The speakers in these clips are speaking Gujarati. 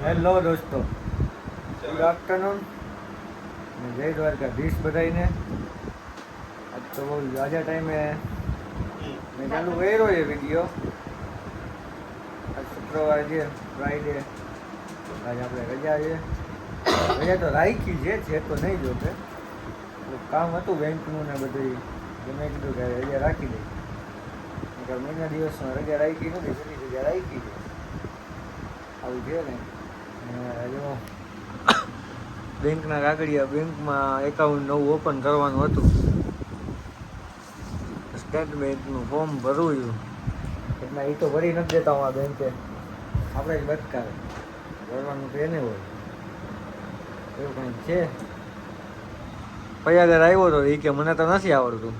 હેલો દોસ્તો, ગુડ આફ્ટરનૂન અને જય દ્વારકાધીશ બધાઈને. આજ તો બહુ ઝાઝા ટાઈમે મેં ચાલુ કર્યો છે વિડીયો. આજ શુક્રવાર છે, ફ્રાઈડે. આજે આપણે રજા છે. રજા તો રાખી છે તો નહીં જોકે કામ હતું બેંકનું ને બધું, તો મેં કીધું કે રજા રાખી દઈ. મહિના દિવસમાં રજા રાખી નથી, બધી રજા રાખી છે. આવું છે ને જો બેંકના કાગળિયા, બેંકમાં એકાઉન્ટ નવું ઓપન કરવાનું હતું, સ્ટેટ બેંકનું ફોર્મ ભરવું છું. એટલે એ તો ભરી નથી દેતા હું આ બેંકે, આપણે જ બચકાવે ભરવાનું તો એને હોય એવું કંઈક છે. પૈયાગર આવ્યો હતો એ કે મને તો નથી આવડતું,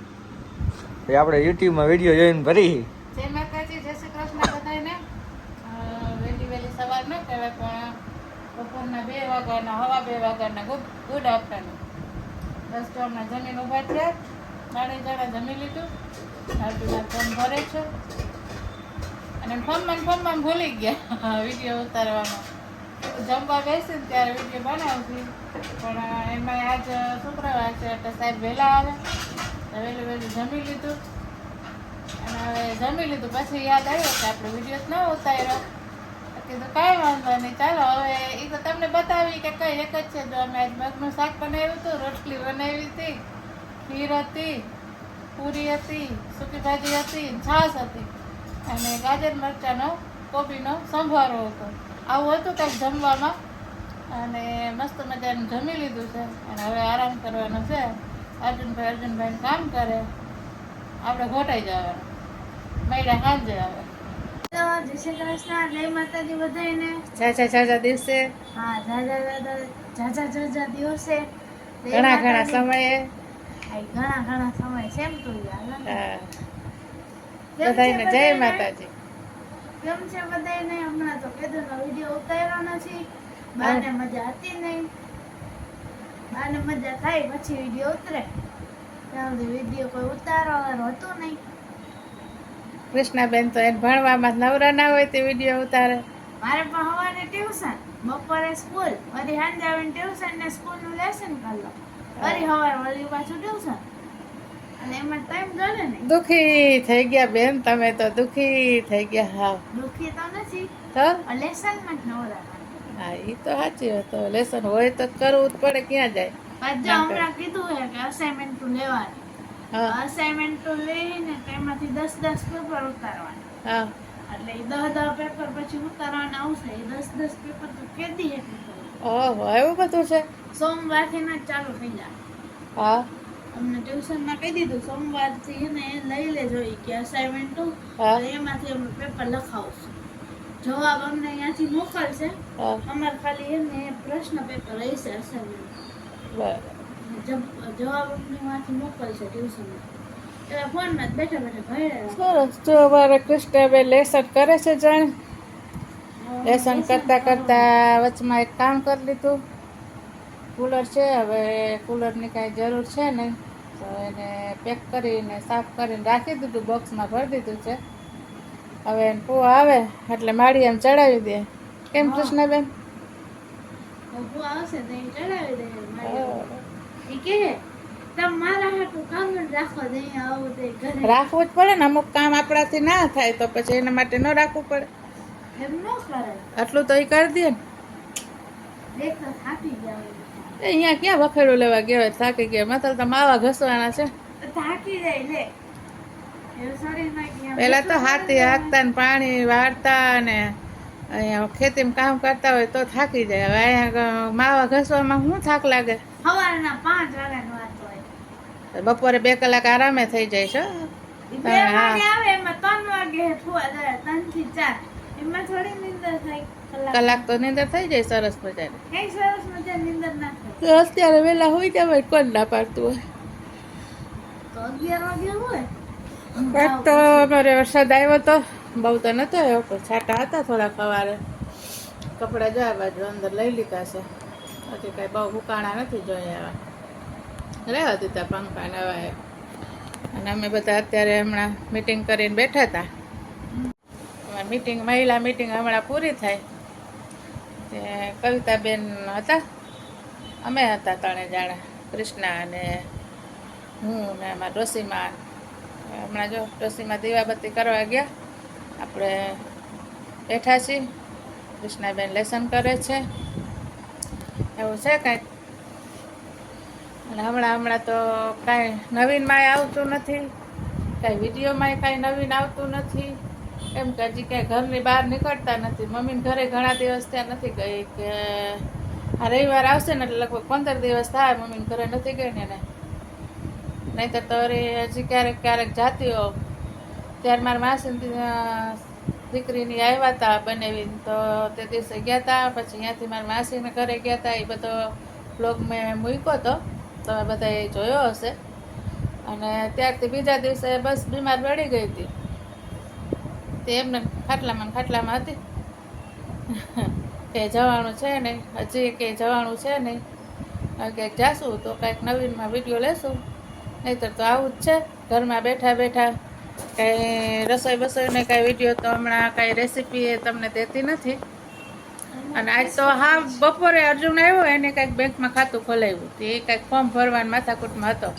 એ આપણે યુટ્યુબમાં વિડીયો જોઈને ભરી. જય માતાજી, જય શ્રી કૃષ્ણ બધાને. વહેલી સવાર ન કહેવાય પણ બપોરના 2 વાગ્યાના, હવા 2 વાગ્યાના ગુડ આફ્ટરનૂન. બસ તો હમણાં જમીન ઊભા થયા, દાડે જમી લીધું, આરતીના ફોન ભરે છે અને ફોનમાં ભૂલી ગયા વિડીયો ઉતારવાનો. જમવા બેસીને ત્યારે વિડીયો બનાવતી, પણ એમાં આજ શુક્રવાર છે એટલે સાહેબ વહેલા આવે, વહેલું જમી લીધું. અને હવે જમી લીધું પછી યાદ આવ્યો કે આપણે વિડીયો ન ઉતાર્યો. કીધું કાંઈ વાંધો નહીં, ચાલો હવે એ તો તમને બતાવી કે કઈ એક જ છે. જો અમે આજ મગનું શાક બનાવ્યું હતું, રોટલી બનાવી હતી, ખીર હતી, પૂરી હતી, સૂકી ભાજી હતી, છાશ હતી અને ગાજર મરચાંનો કોબીનો સંભારો હતો. આવું હતું કંઈક જમવામાં અને મસ્ત મજાનું જમી લીધું છે અને હવે આરામ કરવાનો છે. અર્જુનભાઈ કામ કરે, આપણે ઘોટાઈ જવાનું. મહિલા સાંજે આવે. જય શ્રી કૃષ્ણ, જય માતાજી બધાને. ઝાઝા દિવસે, હા, ઝાઝા દિવસે, ઘણા સમયે, ઘણા સમય સેમ ટુ યાર. બધાને જય માતાજી. કેમ છે બધાને? હમણાં તો કેદુનો વિડીયો ઉતાર્યો નથી, બાને મજા હતી નહીં. બાને મજા થાય પછી વિડીયો ઉતરે, ત્યાં સુધી વિડીયો કોઈ ઉતારવાનું હતું નહીં. કૃષ્ણાબેન તો એને ભણવામાં નવરા ના હોય તે વિડીયો ઉતારે. મારે પણ સવારે ટ્યુશન, બપોરે સ્કૂલ, વળી સાંજે આવીને ટ્યુશન ને સ્કૂલનું લેસન કરી લો, વળી સવારે વળી પાછું ટ્યુશન, અને એમાં ટાઈમ ગણે ને. દુખી થઈ ગયા બેન, તમે તો દુખી થઈ ગયા. હા, દુખી તો નથી તો લેસનમાં જ નવરા. હા, એ તો સાચી વાત. લેસન હોય તો કરવું જ પડે, ક્યાં જાય. પાછું હમણાં કીધું છે કે અસાઇનમેન્ટ લેવાની. અસાઇનમેન્ટ લઈને તેમાંથી 10 પેપર ઉતારવાના. હા, એટલે એ 10 પેપર પછી ઉતારવાના આવશે. એ 10 પેપર તો કેદી ઓહો, એવું બધું છે. સોમવારથી ના ચાલુ થઈ જાય. હા, અમને ટ્યુશનમાં કહી દીધું સોમવારથી એને લઈ લેજો કે અસાઇનમેન્ટ એમાંથી અમે પેપર લખાવશું. જવાબ અમને અહીંયાથી મોકલશે, અમારે ખાલી એને પ્રશ્ન પેપર રહેશે અસાઇનમેન્ટ. બરાબર. જવાબ અમને અહીંયાથી મોકલશે ટ્યુશનમાં. એટલે ફોનમાં જ બેઠા ભણ્યા. સરસ. જો અમારે કૃષ્ણાબેન લેસન કરે છે. જાણે લેસન કરતા વચમાં એક કામ કરી લીધું. કુલર છે, હવે કુલરની કાંઈ જરૂર છે નહીં, તો એને પેક કરીને સાફ કરીને રાખી દીધું, બોક્સમાં ભરી દીધું છે. હવે એને પૂવા આવે એટલે માળી એમ ચડાવી દે. કેમ કૃષ્ણાબેન? આવશે તો ચડાવી દે. એ કે તમારા હાટું કામ રાખો દે, આવું તે ઘરે રાખવું જ પડે ને, અમુક કામ આપણાથી ના થાય તો પછી એના માટે ન રાખવું પડે. એમ ન કરે. આટલું તો એ કરી દે ને. દેખ તો થાકી જાય. અહીંયા ક્યાં વખેડું લેવા ગયા હોય, થાકી ગયા. મતલબ તો માવા ઘસવાના છે. થાકી જાય લે. એ શરીરમાં ક્યાં પેલા તો હાથી હાંકતા ને પાણી વાળતા ને અહીંયા ખેતીમાં કામ કરતા હોય તો થાકી જાય. હવે અહીંયા માવા ઘસવામાં શું થાક લાગે? સવારના 5 વાગ્યાનો વાત હોય. બપોરે 2 કલાક આરામે થઈ જાય છે. 2 વાગે આવે એમાં 3 વાગે સુવા જાય, 3 થી 4 એમાં થોડી નીંદર થાય. કલાક તો નીંદર થઈ જાય સરસ મજાની. કઈ સરસ મજા નીંદર ના થાય. અત્યારે વેલા હોઈ જવાય, કોણ ના પાડતું હોય. તો 11 વાગે હોય. એક તો અમારે વરસાદ આવ્યો તો બહુ તો નતો આવ્યો, પણ છાંટા હતા થોડા સવારે. કપડાં જોયા બાજુ અંદર લઈ લીધા છે, હજી કાંઈ બહુ હુકાણા નથી જોયા. રહેવા દીધા પંખા નવા. અને અમે બધા અત્યારે હમણાં મીટિંગ કરીને બેઠા હતા. મીટિંગ, મહિલા મીટિંગ હમણાં પૂરી થાય તે કવિતાબેન હતા, અમે હતા ત્રણે જાણા, કૃષ્ણા અને હું ને અમારા ડોસીમાં. હમણાં જો ડોસીમાં દીવાબત્તી કરવા ગયા, આપણે બેઠા છીએ. કૃષ્ણાબેન લેસન કરે છે, એવું છે કાંઈક. અને હમણાં તો કાંઈ નવીનમાં આવતું નથી, કાંઈ વિડીયોમાંય કાંઈ નવીન આવતું નથી. કેમ કે હજી ક્યાંય ઘરની બહાર નીકળતા નથી. મમ્મીને ઘરે ઘણા દિવસ ત્યાં નથી ગઈ, કે આ રવિવાર આવશે ને એટલે લગભગ 15 દિવસ થાય મમ્મીને ઘરે નથી ગઈ ને. નહીંતર તો હજી ક્યારેક જાતી હોઉં. ત્યારે મારા માસી દીકરીની આવ્યા હતા બનાવીને, તો તે દિવસે ગયા હતા. પછી ત્યાંથી મારા માસીને ઘરે ગયા હતા, એ બધો બ્લોગ મેં મૂક્યો હતો, તમે બધાએ જોયો હશે. અને ત્યારથી બીજા દિવસે બસ બીમાર પડી ગઈ હતી. તે એમને ખાટલામાં હતી કે જવાનું છે નહીં, હજી કે જવાનું છે નહીં, ક્યાંક જાશું તો કાંઈક નવીનમાં વિડીયો લેશું. નહીંતર તો આવું જ છે, ઘરમાં બેઠા કાંઈ રસોઈ બસોઈને કાંઈ વિડીયો તો હમણાં કાંઈ રેસીપી એ તમને દેતી નથી. અને આજ તો હા બપોરે અર્જુન આવ્યો, એને કાંઈક બેંકમાં ખાતું ખોલાવ્યું, તે કાંઈક ફોર્મ ભરવાનું માથાકૂટમાં હતો.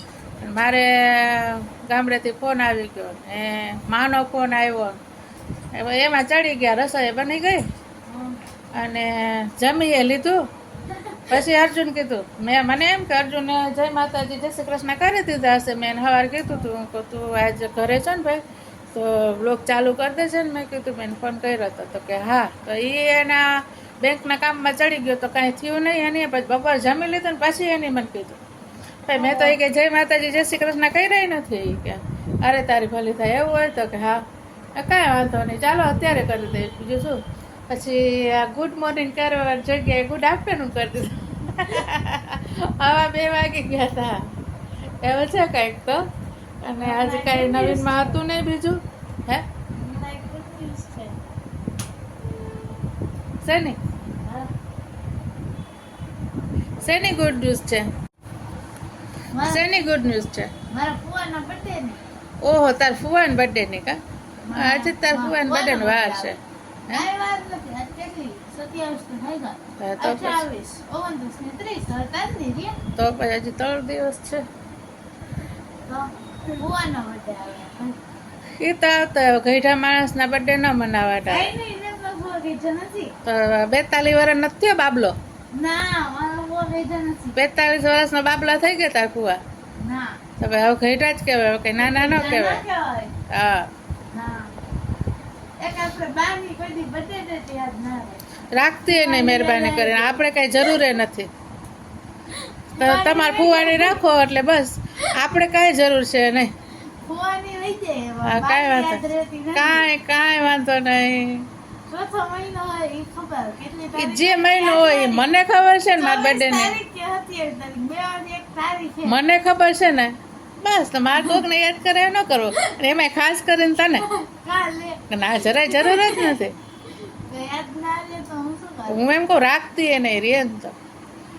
મારે ગામડેથી ફોન આવી ગયો ને માનો ફોન આવ્યો, એમાં ચડી ગયા. રસોઈ બની ગઈ અને જમીએ લીધું. પછી અર્જુન કીધું, મને એમ કે અર્જુને જય માતાજી જય શ્રી કૃષ્ણ કરી દીધા હશે. મેં સવારે કીધું તું કે તું આજ ઘરે છો ને ભાઈ, તો બ્લોગ ચાલુ કરી દેશે ને. મેં કીધું મેં ફોન કર્યો હતો, તો કે હા. તો એ એના બેંકના કામમાં ચડી ગયો, તો કાંઈ થયું નહીં એની. પછી બપોર જમી લીધું ને પછી એની મને કીધું, ભાઈ મેં તો એ કે જય માતાજી જય શ્રી કૃષ્ણ કહી રહી નથી. એ કે અરે તારી ભલી થાય એવું હોય તો કે હા કાંઈ વાંધો નહીં, ચાલો અત્યારે કરી દઈશ, બીજું શું. પછી આ ગુડ મોર્નિંગ કરવા જગ્યાએ ગુડ આફ્ટરનૂન કરી દીધું. હવા 2 વાગી ગયા હતા, એવું છે કંઈક તો. અને આજે કાંઈ નવીનમાં હતું નહીં બીજું. હે શેની શેની ગુડ ન્યૂઝ છે? શેની ગુડ ન્યૂઝ છે? મારા ફુવાનો બર્થડે ને. ઓહો, તાર ફુવાન બર્થડે ની કા? આજે તાર ફુવાન બર્થડે નો વાર છે. કાંઈ વાર નથી, આજ કેટલી 27 તો થઈ ગયા. 28, 29 ને 30 હતા જ ને રે. તો પછી હજી 3 દિવસ છે. તો ફુવાનો બર્થડે આવે. એ તો આવતા ગઈઢા માણસના બર્થડે ન મનાવાતા. કાંઈ નહીં, ને ફુવા ગઈઢા નથી. તો 42 વર્ષ નથી થયો બાબલો? ના, મારો ફુવા ગઈઢા નથી. 45 વર્ષનો બાબલો થઈ ગયો તાર ફુવા? ના. તો ભાઈ હવે ગઈઢા જ કહેવાય, કે નાના ન કહેવાય. હા, ના. એક આપણે બાની કોઈ દી બર્થડે તે યાદ ના રહે. રાખતી નહીં મહેરબાની કરીને, આપણે કઈ જરૂર નથી. તો તમારે ફુવાની રાખો એટલે બસ, આપણે કાંઈ જરૂર છે નહીં. ફુવાની રહી જાય. હા, કાંઈ વાંધો કાંઈ વાંધો નહીં. ચોથો મહિનો હોય એ ખબર કેટલી એ તારીખ જે મહિનો હોય એ મને ખબર છે ને મારા બર્થડે ની. તારીખ કે 27 તારીખ, બે વાળી એક તારીખ છે. મને ખબર છે ને, બસ તો મારે કોકને યાદ કરે ન કરવો. અને એમાંય ખાસ કરીને તને કાલે ના જરાય જરૂર જ નથી. યાદ ના લે તો હું શું કરું? હું એમ કહું રાખતી એ નહીં રે તો.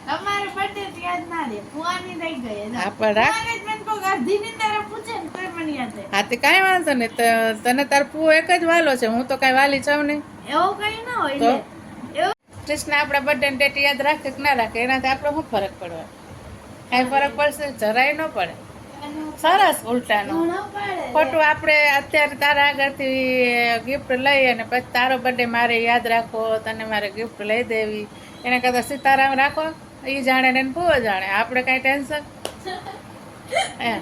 તમારે બર્થડે યાદ ના રે, ફુવાની રહી ગઈ. હા, પણ રાખ. ફુવાને જ મને કોક અડધી નિંદારે પૂછે ને તોય મને યાદ રહે. હા તે કાંઈ વાંધો નહીં. તને તાર પૂવો એક જ વાલો છે, હું તો કાંઈ વાલી છું નહીં. એવું કઈ ના હોય તો? લે. એવું કૃષ્ણ આપણા બર્થડે ડેટ યાદ રાખે કે ના રાખે, એનાથી આપણે શું ફરક પડવા? કાંઈ ફરક પડશે? જરાય ન પડે. સરસ ઉલટાનું ઘણો પડે. ખોટું આપણે અત્યારે તારા આગળથી ગિફ્ટ લઈ અને પછી તારો બર્થડે મારે યાદ રાખવો, તને મારે ગિફ્ટ લઈ દેવી, એના કરતાં સીતારામ રાખો. એ જાણે ને એને પૂવો જાણે, આપણે કાંઈ ટેન્શન એમ.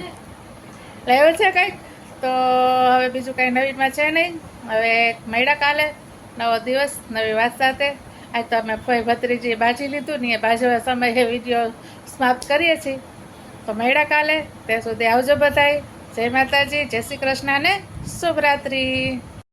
એટલે એવું છે કંઈક. તો હવે બીજું કાંઈ નવીનમાં છે નહીં. હવે મળ્યા કાલે નવો દિવસ નવી વાત સાથે. આજ તો અમે ફઈ ભત્રીજી ભાજી લીધું ને એ ભાજવા સમયે વિડીયો સમાપ્ત કરીએ છીએ. તો મળ્યા કાલે, ત્યાં સુધી આવજો બધાય. જય માતાજી, જય શ્રી કૃષ્ણ ને શુભરાત્રી.